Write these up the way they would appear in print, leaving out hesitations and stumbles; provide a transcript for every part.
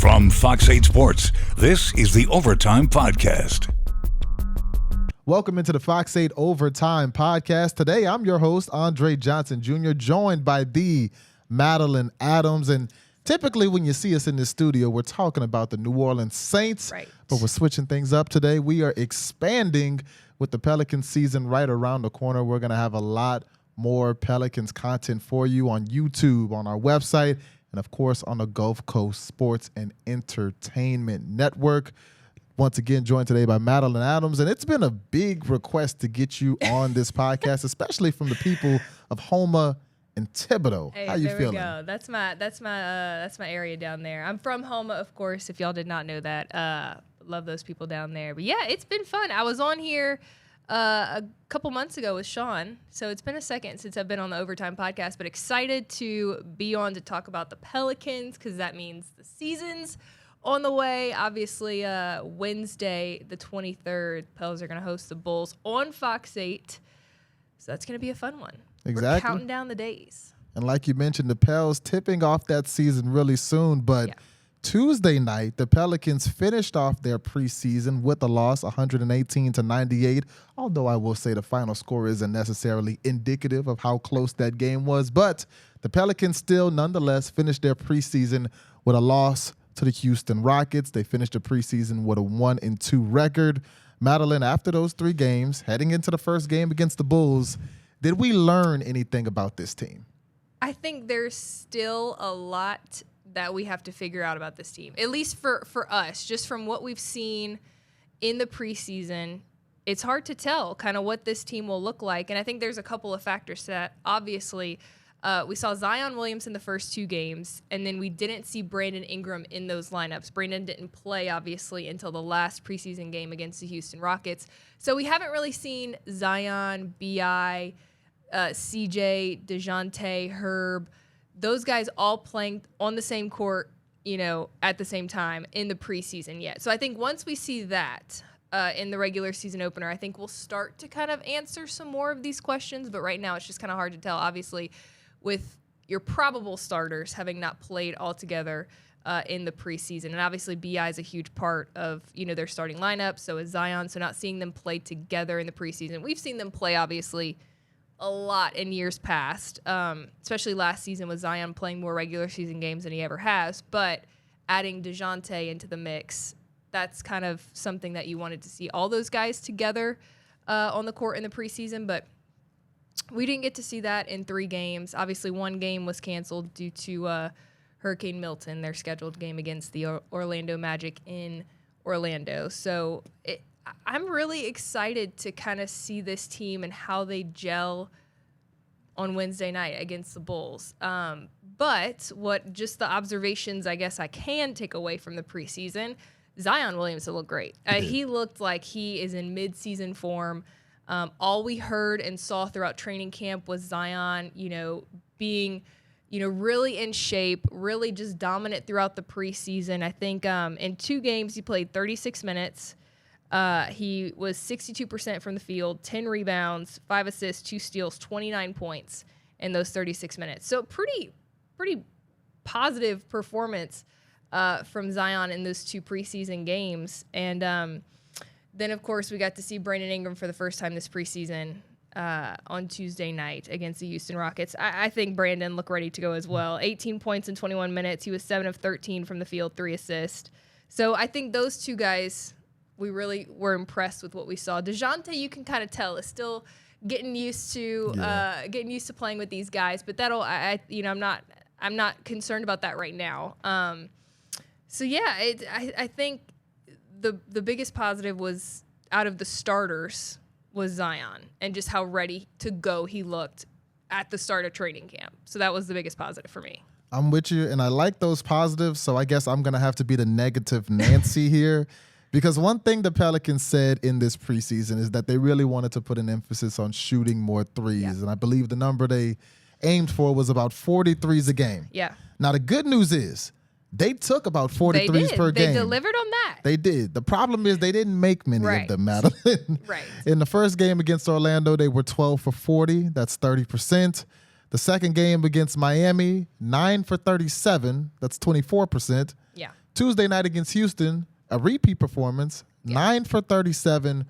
From Fox 8 Sports, this is the Overtime Podcast. Welcome into the Fox 8 Overtime Podcast. Today, I'm your host, Andre Johnson Jr., joined by the Madeline Adams. And typically when you see us in this studio, we're talking about the New Orleans Saints. Right. But we're switching things up today. We are expanding with the Pelicans season right around the corner. We're going to have a lot more Pelicans content for you on YouTube, on our website, and of course on the Gulf Coast Sports and Entertainment Network. Once again, joined today by Madeline Adams, and it's been a big request to get you on this podcast, especially from the people of Houma and Thibodeau. Hey, how you there feeling? We go. That's my area down there. I'm from Houma, of course. If y'all did not know that, love those people down there. But yeah, it's been fun. I was on here a couple months ago with Sean, so it's been a second since I've been on the Overtime Podcast. But excited to be on to talk about the Pelicans because that means the season's on the way. Obviously, Wednesday, the 23rd, Pels are going to host the Bulls on Fox 8. So that's going to be a fun one. Exactly. We're counting down the days. And like you mentioned, the Pels tipping off that season really soon. But Tuesday night, the Pelicans finished off their preseason with a loss, 118-98. Although I will say the final score isn't necessarily indicative of how close that game was. But the Pelicans still, nonetheless, finished their preseason with a loss to the Houston Rockets. They finished the preseason with a 1-2 record. Madeline, after those three games, heading into the first game against the Bulls, did we learn anything about this team? I think there's still a lot that we have to figure out about this team, at least for us, just from what we've seen in the preseason. It's hard to tell kind of what this team will look like. And I think there's a couple of factors to that. Obviously, we saw Zion Williamson the first two games, and then we didn't see Brandon Ingram in those lineups. Brandon didn't play, obviously, until the last preseason game against the Houston Rockets. So we haven't really seen Zion, B.I., CJ, DeJounte, Herb, those guys all playing on the same court, at the same time in the preseason yet. So I think once we see that in the regular season opener, I think we'll start to kind of answer some more of these questions. But right now it's just kind of hard to tell, obviously, with your probable starters having not played all together in the preseason. And obviously B.I. is a huge part of, their starting lineup. So is Zion. So not seeing them play together in the preseason. We've seen them play, obviously, a lot in years past, especially last season with Zion playing more regular season games than he ever has. But adding DeJounte into the mix, that's kind of something that you wanted to see all those guys together on the court in the preseason. But we didn't get to see that in three games. Obviously, one game was canceled due to Hurricane Milton, their scheduled game against the Orlando Magic in Orlando. So I'm really excited to kind of see this team and how they gel on Wednesday night against the Bulls. But what just the observations I guess I can take away from the preseason, Zion Williamson looked great. He looked like he is in mid-season form. All we heard and saw throughout training camp was Zion, being, really in shape, really just dominant throughout the preseason. I think in two games he played 36 minutes. He was 62% from the field, 10 rebounds, 5 assists, 2 steals, 29 points in those 36 minutes. So pretty positive performance from Zion in those two preseason games. And then, of course, we got to see Brandon Ingram for the first time this preseason on Tuesday night against the Houston Rockets. I think Brandon looked ready to go as well. 18 points in 21 minutes. He was 7 of 13 from the field, 3 assists. So I think those two guys, we really were impressed with what we saw. DeJounte, you can kind of tell, is still getting used to playing with these guys. But I'm not concerned about that right now. I think the biggest positive was out of the starters was Zion and just how ready to go he looked at the start of training camp. So that was the biggest positive for me. I'm with you, and I like those positives. So I guess I'm going to have to be the negative Nancy here. Because one thing the Pelicans said in this preseason is that they really wanted to put an emphasis on shooting more threes. Yeah. And I believe the number they aimed for was about 40 threes a game. Yeah. Now, the good news is they took about 40 threes per game. They delivered on that. They did. The problem is they didn't make many of them, Madeline. Right. In the first game against Orlando, they were 12 for 40. That's 30%. The second game against Miami, 9 for 37. That's 24%. Yeah. Tuesday night against Houston, a repeat performance, 9 for 37,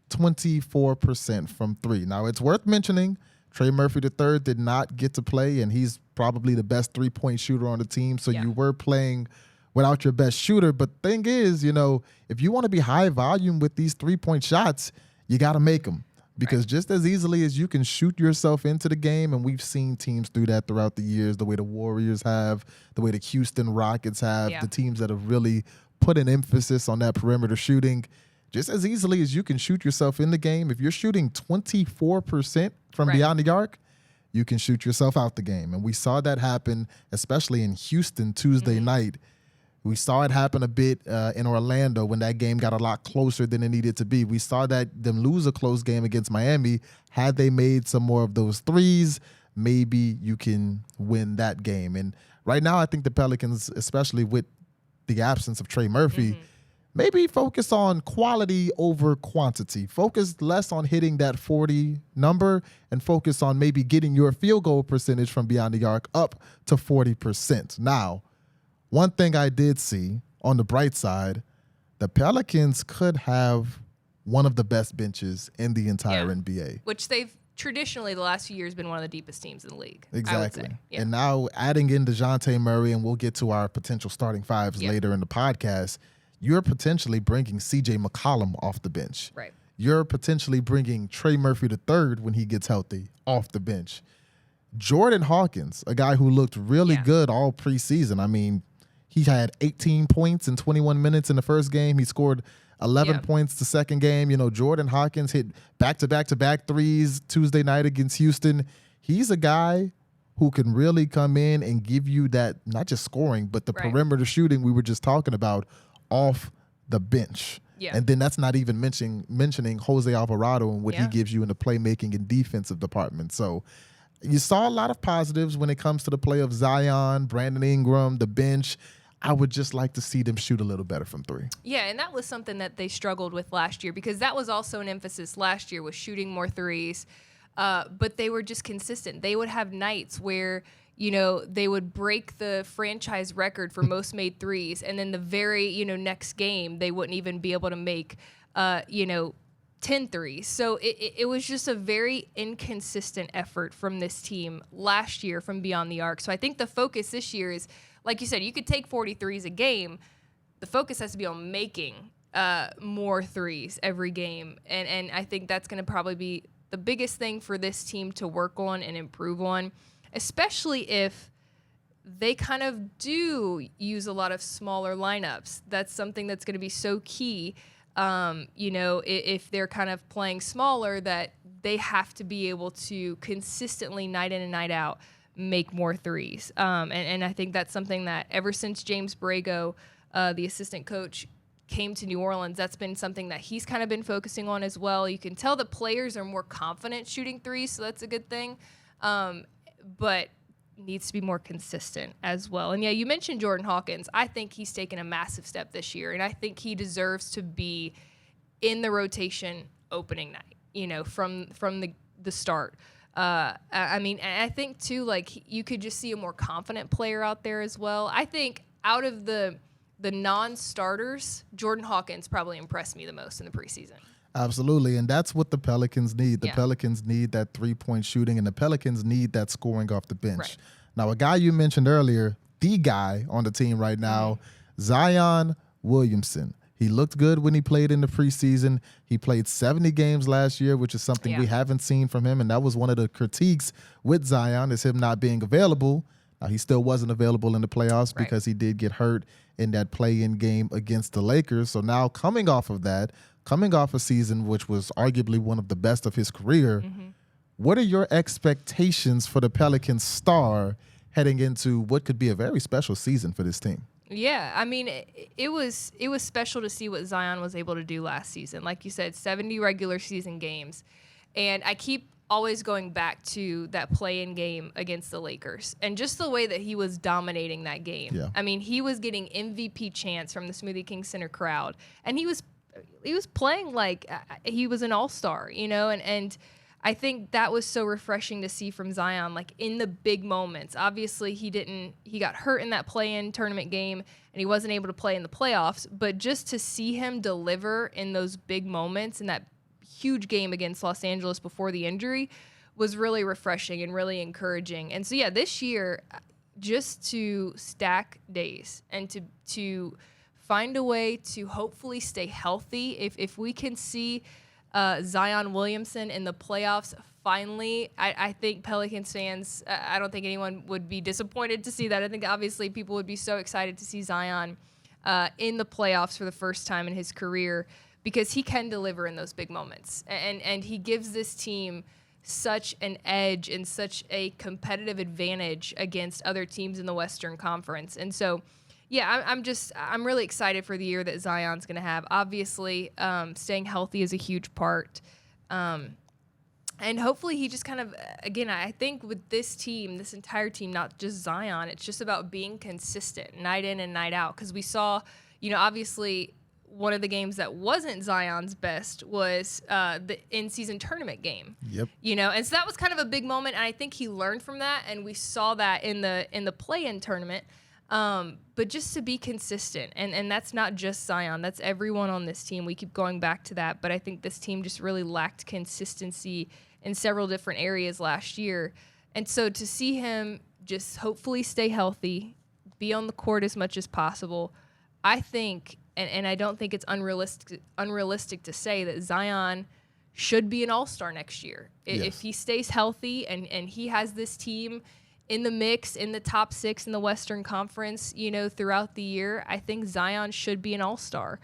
24% from three. Now, it's worth mentioning Trey Murphy III did not get to play, and he's probably the best three-point shooter on the team, so you were playing without your best shooter. But the thing is, if you want to be high volume with these three-point shots, you got to make them. Because just as easily as you can shoot yourself into the game, and we've seen teams do that throughout the years, the way the Warriors have, the way the Houston Rockets have, the teams that have really put an emphasis on that perimeter shooting, just as easily as you can shoot yourself in the game, if you're shooting 24% from beyond the arc, you can shoot yourself out the game. And we saw that happen, especially in Houston Tuesday night. We saw it happen a bit in Orlando when that game got a lot closer than it needed to be. We saw them lose a close game against Miami. Had they made some more of those threes, maybe you can win that game. And right now, I think the Pelicans, especially with the absence of Trey Murphy, maybe focus on quality over quantity. Focus less on hitting that 40 number and focus on maybe getting your field goal percentage from beyond the arc up to 40%. Now, one thing I did see on the bright side, the Pelicans could have one of the best benches in the entire NBA. Which they've traditionally, the last few years, been one of the deepest teams in the league. Exactly. And now adding in DeJounte Murray, and we'll get to our potential starting fives later in the podcast, you're potentially bringing C.J. McCollum off the bench. Right. You're potentially bringing Trey Murphy III when he gets healthy off the bench. Jordan Hawkins, a guy who looked really good all preseason. I mean, he had 18 points in 21 minutes in the first game. He scored 11 points the second game. Jordan Hawkins hit back-to-back-to-back threes Tuesday night against Houston. He's a guy who can really come in and give you that, not just scoring, but the perimeter shooting we were just talking about off the bench. Yeah. And then that's not even mentioning Jose Alvarado and what he gives you in the playmaking and defensive department. So you saw a lot of positives when it comes to the play of Zion, Brandon Ingram, the bench. I would just like to see them shoot a little better from three. Yeah, and that was something that they struggled with last year because that was also an emphasis last year was shooting more threes. But they were just consistent. They would have nights where, they would break the franchise record for most made threes, and then the very, next game, they wouldn't even be able to make, 10 threes. So it was just a very inconsistent effort from this team last year from beyond the arc. So I think the focus this year is, like you said, you could take 40 threes a game. The focus has to be on making more threes every game. And I think that's going to probably be the biggest thing for this team to work on and improve on, especially if they kind of do use a lot of smaller lineups. That's something that's going to be so key. If they're kind of playing smaller, that they have to be able to consistently night in and night out make more threes. And I think that's something that ever since James Borrego, the assistant coach, came to New Orleans, that's been something that he's kind of been focusing on as well. You can tell the players are more confident shooting threes, so that's a good thing. But needs to be more consistent as well. And you mentioned Jordan Hawkins. I think he's taken a massive step this year, and I think he deserves to be in the rotation opening night, from the start. I think too, like, you could just see a more confident player out there as well. I think out of the non-starters, Jordan Hawkins probably impressed me the most in the preseason. Absolutely, and that's what the Pelicans need. The Pelicans need that three-point shooting, and the Pelicans need that scoring off the bench. Right. Now, a guy you mentioned earlier, the guy on the team right now, Zion Williamson. He looked good when he played in the preseason. He played 70 games last year, which is something we haven't seen from him, and that was one of the critiques with Zion, is him not being available. He still wasn't available in the playoffs because he did get hurt in that play-in game against the Lakers. So now coming off a season which was arguably one of the best of his career, what are your expectations for the Pelicans star heading into what could be a very special season for this team? Yeah, I mean, it was special to see what Zion was able to do last season. Like you said, 70 regular season games. And I keep always going back to that play-in game against the Lakers and just the way that he was dominating that game. Yeah. I mean, he was getting MVP chants from the Smoothie King Center crowd, and he was playing like he was an all-star, and I think that was so refreshing to see from Zion, like in the big moments. Obviously, he got hurt in that play-in tournament game, and he wasn't able to play in the playoffs. But just to see him deliver in those big moments in that huge game against Los Angeles before the injury was really refreshing and really encouraging. And so, yeah, this year, just to stack days and to find a way to hopefully stay healthy. If we can see Zion Williamson in the playoffs finally, I think Pelicans fans, I don't think anyone would be disappointed to see that. I think obviously people would be so excited to see Zion in the playoffs for the first time in his career because he can deliver in those big moments. And he gives this team such an edge and such a competitive advantage against other teams in the Western Conference. And so, yeah, I'm really excited for the year that Zion's going to have. Obviously, staying healthy is a huge part. And hopefully he just kind of, again, I think with this team, this entire team, not just Zion, it's just about being consistent night in and night out. Because we saw, obviously one of the games that wasn't Zion's best was the in-season tournament game. Yep. And so that was kind of a big moment. And I think he learned from that. And we saw that in the play-in tournament. But just to be consistent, and that's not just Zion, that's everyone on this team. We keep going back to that, but I think this team just really lacked consistency in several different areas last year. And so to see him just hopefully stay healthy, be on the court as much as possible, I think, and I don't think it's unrealistic to say that Zion should be an all-star next year. Yes. If he stays healthy and he has this team in the mix, in the top 6 in the Western Conference, throughout the year, I think Zion should be an all-star.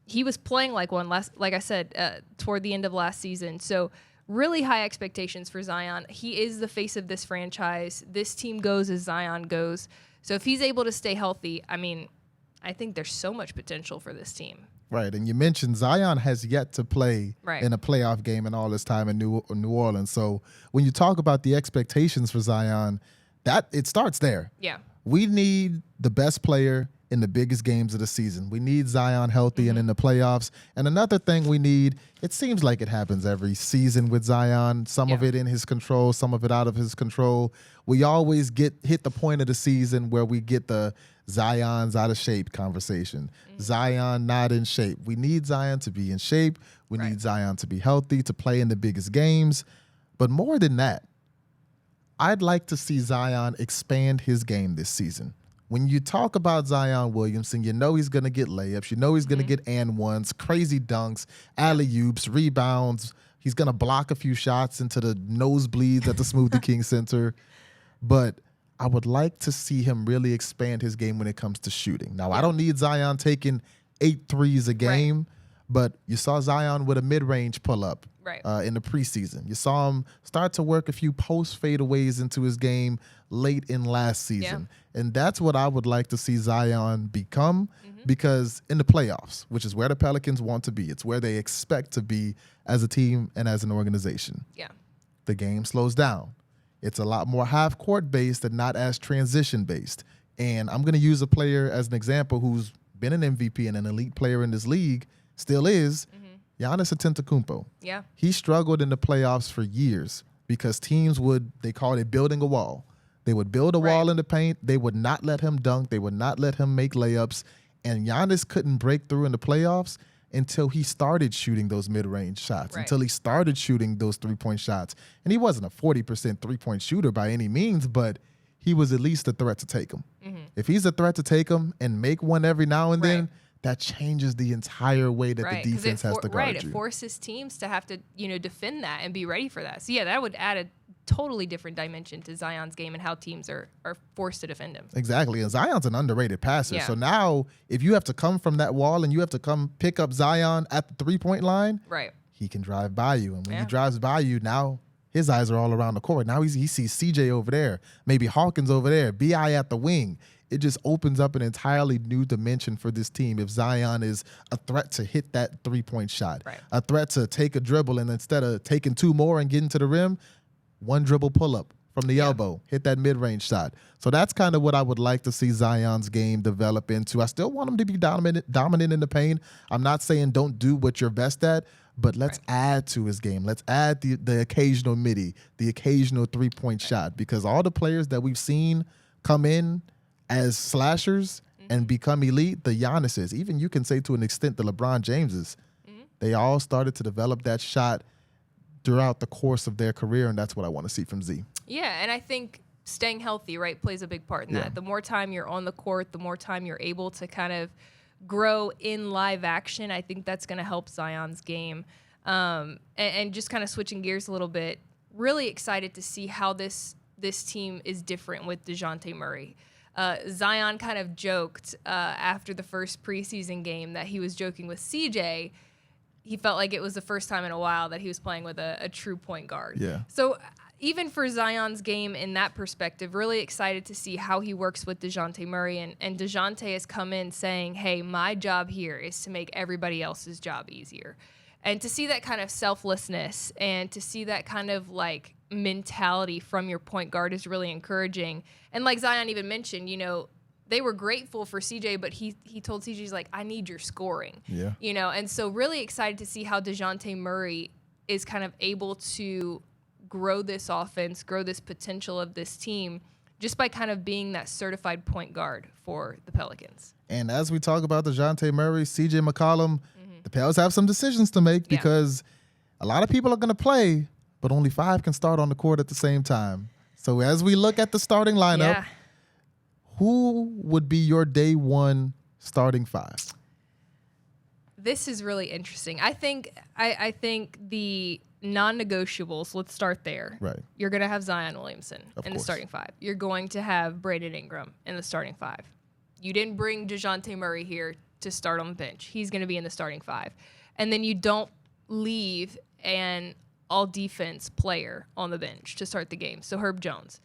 He was playing like one like I said, toward the end of last season. So really high expectations for Zion. He is the face of this franchise. This team goes as Zion goes. So if he's able to stay healthy, I think there's so much potential for this team. Right, and you mentioned Zion has yet to play in a playoff game in all his time in New Orleans. So when you talk about the expectations for Zion, that it starts there. Yeah. We need the best player in the biggest games of the season. We need Zion healthy and in the playoffs. And another thing we need, it seems like it happens every season with Zion, some of it in his control, some of it out of his control. We always hit the point of the season where we get the Zion's out of shape conversation. Zion not in shape. We need Zion to be in shape. We need Zion to be healthy, to play in the biggest games. But more than that, I'd like to see Zion expand his game this season. When you talk about Zion Williamson, you know he's going to get layups. You know he's going to get and ones, crazy dunks, alley-oops, rebounds. He's going to block a few shots into the nosebleeds at the Smoothie King Center. But I would like to see him really expand his game when it comes to shooting. Now, I don't need Zion taking 8 threes a game, but you saw Zion with a mid-range pull-up in the preseason. You saw him start to work a few post fadeaways into his game late in last season. And that's what I would like to see Zion become because in the playoffs, which is where the Pelicans want to be, it's where they expect to be as a team and as an organization. The game slows down. It's a lot more half-court based and not as transition-based. And I'm going to use a player as an example who's been an MVP and an elite player in this league, still is, Giannis Antetokounmpo. He struggled in the playoffs for years because teams they called it building a wall. They would build a wall in the paint. They would not let him dunk. They would not let him make layups. And Giannis couldn't break through in the playoffs until he started shooting those mid-range shots, until he started shooting those three-point shots. And he wasn't a 40% three-point shooter by any means, but he was at least a threat to take them. If he's a threat to take them and make one every now and then, that changes the entire way that the defense has to guard you. It forces teams to have to, defend that and be ready for that. So, yeah, that would add a totally different dimension to Zion's game and how teams are forced to defend him. Exactly. And Zion's an underrated passer. So now if you have to come from that wall and you have to come pick up Zion at the three-point line, he can drive by you. And when he drives by you, now his eyes are all around the court. Now he sees CJ over there, maybe Hawkins over there, BI at the wing. It just opens up an entirely new dimension for this team if Zion is a threat to hit that three-point shot, a threat to take a dribble and instead of taking 2 more and getting to the rim, 1 dribble pull-up from the elbow, hit that mid-range shot. So that's kind of what I would like to see Zion's game develop into. I still want him to be dominant in the paint. I'm not saying don't do what you're best at, but let's add to his game. Let's add the occasional midi, the occasional three-point shot, because all the players that we've seen come in as slashers and become elite, the Giannis's, even you can say to an extent the LeBron Jameses, they all started to develop that shot throughout the course of their career, and that's what I want to see from Z. Yeah, and I think staying healthy, right, plays a big part in that. The more time you're on the court, the more time you're able to kind of grow in live action. I think that's going to help Zion's game. And just kind of switching gears a little bit, really excited to see how this team is different with DeJounte Murray. Zion kind of joked after the first preseason game that he was joking with CJ. He felt like it was the first time in a while that he was playing with a true point guard. Yeah. So even for Zion's game in that perspective, really excited to see how he works with DeJounte Murray. And DeJounte has come in saying, hey, my job here is to make everybody else's job easier. And to see that kind of selflessness and to see that kind of like mentality from your point guard is really encouraging. And like Zion even mentioned, they were grateful for CJ, but he told CJ, he's like, I need your scoring. Yeah. And so really excited to see how DeJounte Murray is kind of able to grow this offense, grow this potential of this team just by kind of being that certified point guard for the Pelicans. And as we talk about DeJounte Murray, CJ McCollum, the Pels have some decisions to make because a lot of people are going to play, but only 5 can start on the court at the same time. So as we look at the starting lineup, who would be your day one starting 5? This is really interesting. I think the non-negotiables, let's start there. Right. You're going to have Zion Williamson in the course. starting 5. You're going to have Brandon Ingram in the starting 5. You didn't bring DeJounte Murray here to start on the bench. He's going to be in the starting 5. And then you don't leave an all-defense player on the bench to start the game, so Herb Jones.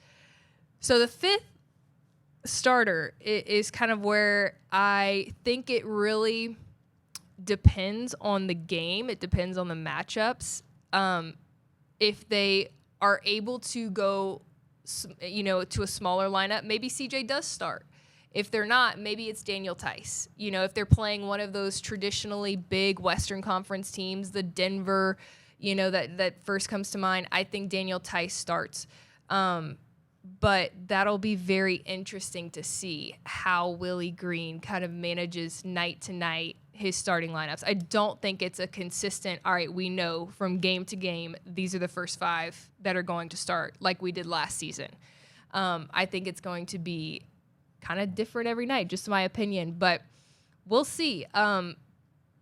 So the 5th starter is kind of where I think it really depends on the game. It depends on the matchups. If they are able to go, to a smaller lineup, maybe CJ does start. If they're not, maybe it's Daniel Tice. If they're playing one of those traditionally big Western Conference teams, the Denver, that first comes to mind, I think Daniel Tice starts. But that'll be very interesting to see how Willie Green kind of manages night to night his starting lineups. I don't think it's a consistent, all right, we know from game to game, these are the first 5 that are going to start like we did last season. I think it's going to be kind of different every night, just my opinion, but we'll see.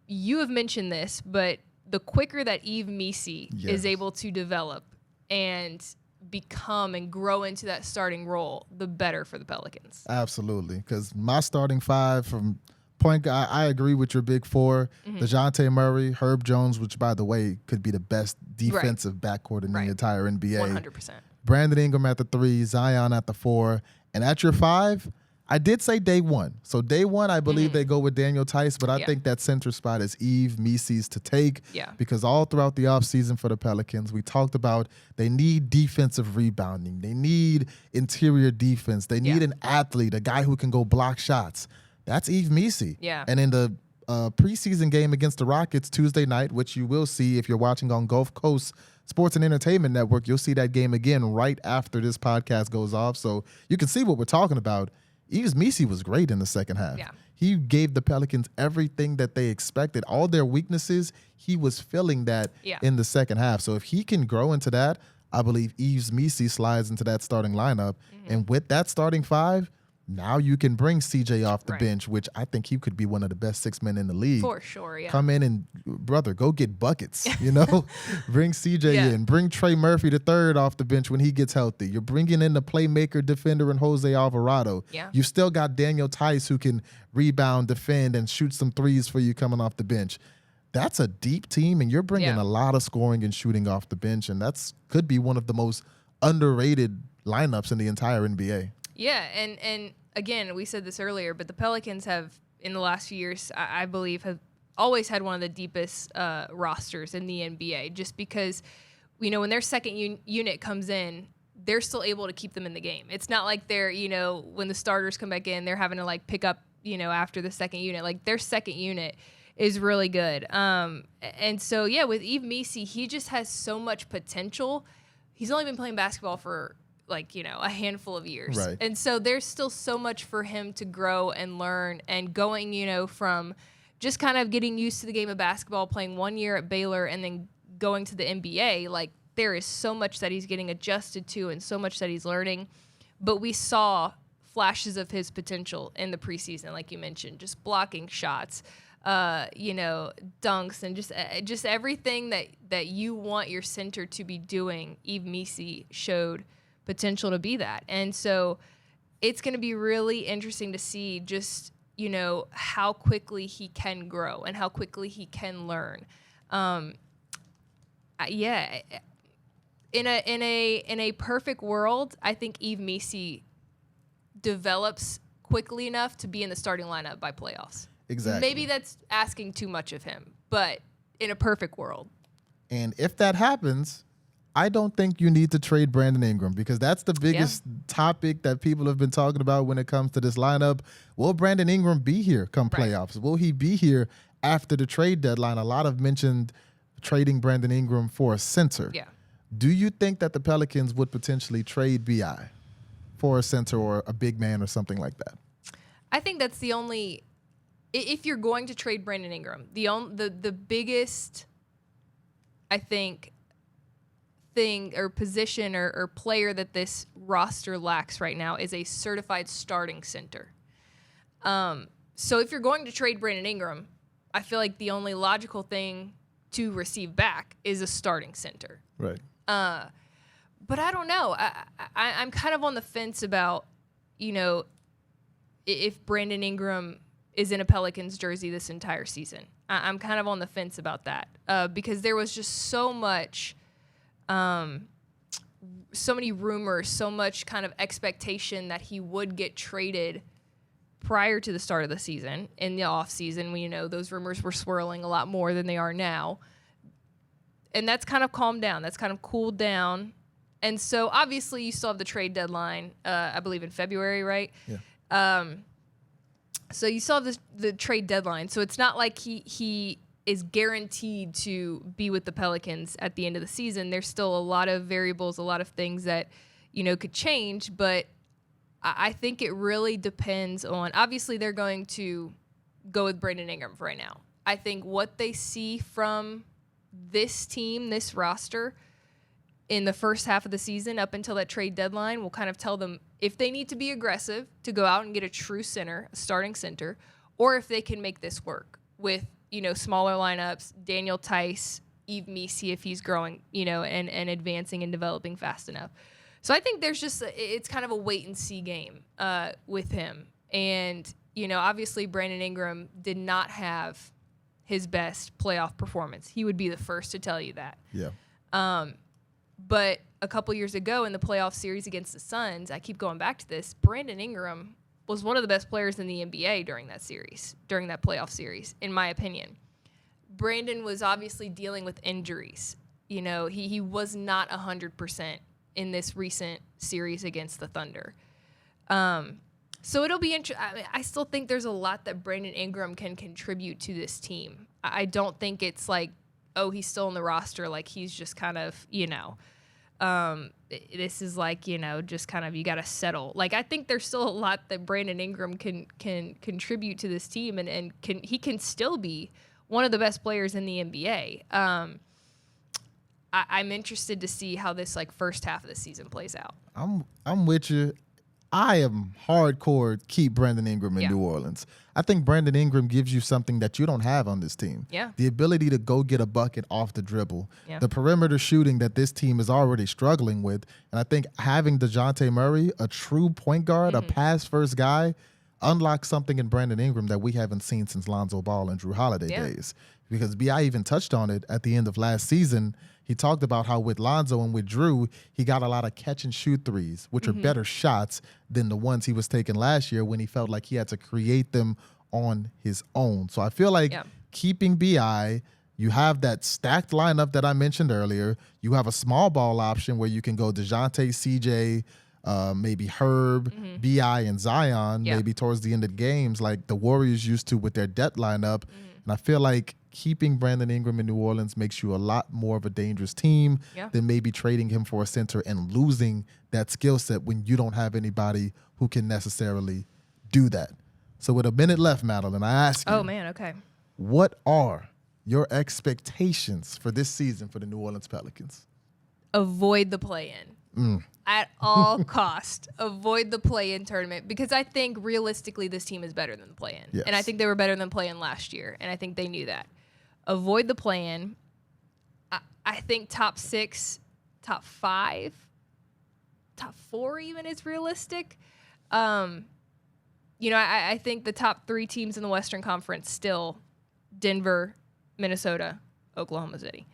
You have mentioned this, but the quicker that Yves Missi is able to develop and become and grow into that starting role, the better for the Pelicans. Absolutely, because my starting 5 from point guard, I agree with your big 4. DeJounte Murray, Herb Jones, which, by the way, could be the best defensive backcourt in the entire NBA. 100%. Brandon Ingram at the 3, Zion at the 4. And at your 5, I did say day one. So day one, I believe they go with Daniel Tice, but I think that center spot is Yves Missi's to take because all throughout the offseason for the Pelicans, we talked about they need defensive rebounding. They need interior defense. They need an athlete, a guy who can go block shots. That's Yves Missi. Yeah. And in the preseason game against the Rockets Tuesday night, which you will see if you're watching on Gulf Coast Sports and Entertainment Network, you'll see that game again right after this podcast goes off. So you can see what we're talking about. Yves Missi was great in the second half. Yeah. He gave the Pelicans everything that they expected. All their weaknesses, he was filling that in the second half. So if he can grow into that, I believe Yves Missi slides into that starting lineup. And with that starting 5, now you can bring CJ off the bench, which I think he could be one of the best 6 men in the league. For sure, yeah. Come in and, brother, go get buckets, Bring CJ in. Bring Trey Murphy III off the bench when he gets healthy. You're bringing in the playmaker, defender, and Jose Alvarado. Yeah. You still got Daniel Tice who can rebound, defend, and shoot some threes for you coming off the bench. That's a deep team, and you're bringing a lot of scoring and shooting off the bench, and that's could be one of the most underrated lineups in the entire NBA. Yeah, and again, we said this earlier, but the Pelicans have, in the last few years, I believe, have always had one of the deepest rosters in the NBA, just because, when their second unit comes in, they're still able to keep them in the game. It's not like they're, when the starters come back in, they're having to, pick up, after the second unit. Their second unit is really good. And so, yeah, with Yves Missi, he just has so much potential. He's only been playing basketball for, a handful of years. Right. And so there's still so much for him to grow and learn, and going, from just kind of getting used to the game of basketball, playing 1 year at Baylor and then going to the NBA. There is so much that he's getting adjusted to and so much that he's learning. But we saw flashes of his potential in the preseason, like you mentioned, just blocking shots, dunks, and just everything that you want your center to be doing. Yves Missi showed potential to be that. And so it's going to be really interesting to see just, how quickly he can grow and how quickly he can learn. In a perfect world, I think Yves Missi develops quickly enough to be in the starting lineup by playoffs. Exactly. Maybe that's asking too much of him, but in a perfect world. And if that happens, I don't think you need to trade Brandon Ingram, because that's the biggest topic that people have been talking about when it comes to this lineup. Will Brandon Ingram be here come playoffs? Will he be here after the trade deadline? A lot have mentioned trading Brandon Ingram for a center. Yeah. Do you think that the Pelicans would potentially trade BI for a center or a big man or something like that? I think that's the only, if you're going to trade Brandon Ingram, the biggest, I think, thing or position or player that this roster lacks right now is a certified starting center. So if you're going to trade Brandon Ingram, I feel like the only logical thing to receive back is a starting center. Right. But I don't know. I'm kind of on the fence about, if Brandon Ingram is in a Pelicans jersey this entire season. I'm kind of on the fence about that because there was just so much, so many rumors, so much kind of expectation that he would get traded prior to the start of the season. In the off season, those rumors were swirling a lot more than they are now. And that's kind of calmed down. That's kind of cooled down. And so, obviously, you still have the trade deadline, I believe, in February, right? Yeah. So you still have the trade deadline. So it's not like he is guaranteed to be with the Pelicans at the end of the season. There's still a lot of variables, a lot of things that, could change. But I think it really depends on, obviously, they're going to go with Brandon Ingram for right now. I think what they see from this team, this roster, in the first half of the season up until that trade deadline will kind of tell them if they need to be aggressive to go out and get a true center, a starting center, or if they can make this work with, smaller lineups, Daniel Tice, Yves Missi if he's growing, and advancing and developing fast enough. So I think it's kind of a wait and see game with him. And, obviously Brandon Ingram did not have his best playoff performance. He would be the first to tell you that. Yeah. But a couple years ago in the playoff series against the Suns, I keep going back to this, Brandon Ingram was one of the best players in the NBA during that playoff series, in my opinion. Brandon was obviously dealing with injuries. He was not 100% in this recent series against the Thunder. So it'll be interesting. I still think there's a lot that Brandon Ingram can contribute to this team. I don't think it's like, oh, he's still in the roster, like he's just kind of, this is like, just kind of you got to settle. Like I think there's still a lot that Brandon Ingram can contribute to this team, and he can still be one of the best players in the NBA. I'm interested to see how this first half of the season plays out. I'm with you. I am hardcore keep Brandon Ingram in New Orleans. I think Brandon Ingram gives you something that you don't have on this team. Yeah. The ability to go get a bucket off the dribble. Yeah. The perimeter shooting that this team is already struggling with. And I think having DeJounte Murray, a true point guard, a pass-first guy, unlocks something in Brandon Ingram that we haven't seen since Lonzo Ball and Drew Holiday days. Because B.I. even touched on it at the end of last season. He talked about how with Lonzo and with Drew, he got a lot of catch-and-shoot threes, which are better shots than the ones he was taking last year when he felt like he had to create them on his own. So I feel like keeping B.I., you have that stacked lineup that I mentioned earlier. You have a small ball option where you can go DeJounte, CJ, maybe Herb, B.I., and Zion, maybe towards the end of the games, like the Warriors used to with their depth lineup. And I feel like keeping Brandon Ingram in New Orleans makes you a lot more of a dangerous team than maybe trading him for a center and losing that skill set when you don't have anybody who can necessarily do that. So with a minute left, Madeline, I ask you, okay. What are your expectations for this season for the New Orleans Pelicans? Avoid the play-in. At all cost, avoid the play-in tournament, because I think realistically this team is better than the play-in. Yes. And I think they were better than play-in last year, and I think they knew that. Avoid the play-in. I think top 6, top 5, top 4 even is realistic. I think the top 3 teams in the Western Conference still Denver, Minnesota, Oklahoma City.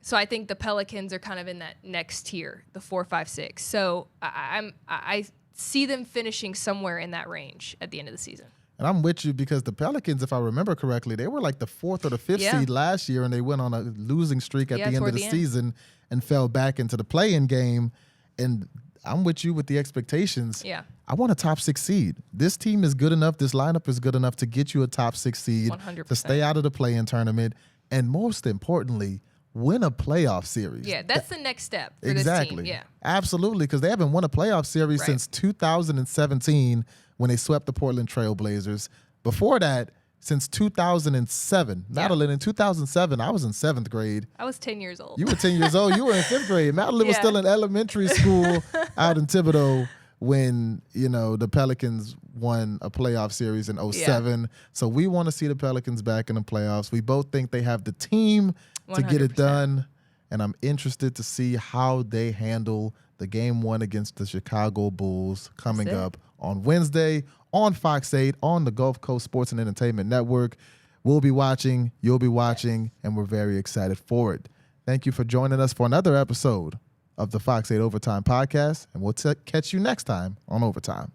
So I think the Pelicans are kind of in that next tier, the 4, 5, 6. So I see them finishing somewhere in that range at the end of the season. And I'm with you because the Pelicans, if I remember correctly, they were like the 4th or the 5th seed last year, and they went on a losing streak at the end of the season and fell back into the play-in game. And I'm with you with the expectations. Yeah. I want a top 6 seed. This team is good enough. This lineup is good enough to get you a top 6 seed, 100%. to stay out of the play-in tournament, and most importantly, win a playoff series. Yeah, that's the next step for this team. Yeah, absolutely, because they haven't won a playoff series since 2017 when they swept the Portland Trail Blazers. Before that, since 2007. Madeline, in 2007, I was in 7th grade. I was 10 years old. You were 10 years old. You were in 5th grade. Madeline was still in elementary school out in Thibodaux when, the Pelicans won a playoff series in 07. Yeah. So we want to see the Pelicans back in the playoffs. We both think they have the team to 100%. Get it done, and I'm interested to see how they handle the game 1 against the Chicago Bulls coming up on Wednesday on Fox 8 on the Gulf Coast Sports and Entertainment Network. We'll be watching, you'll be watching, and we're very excited for it. Thank you for joining us for another episode of the Fox 8 Overtime Podcast, and we'll catch you next time on Overtime.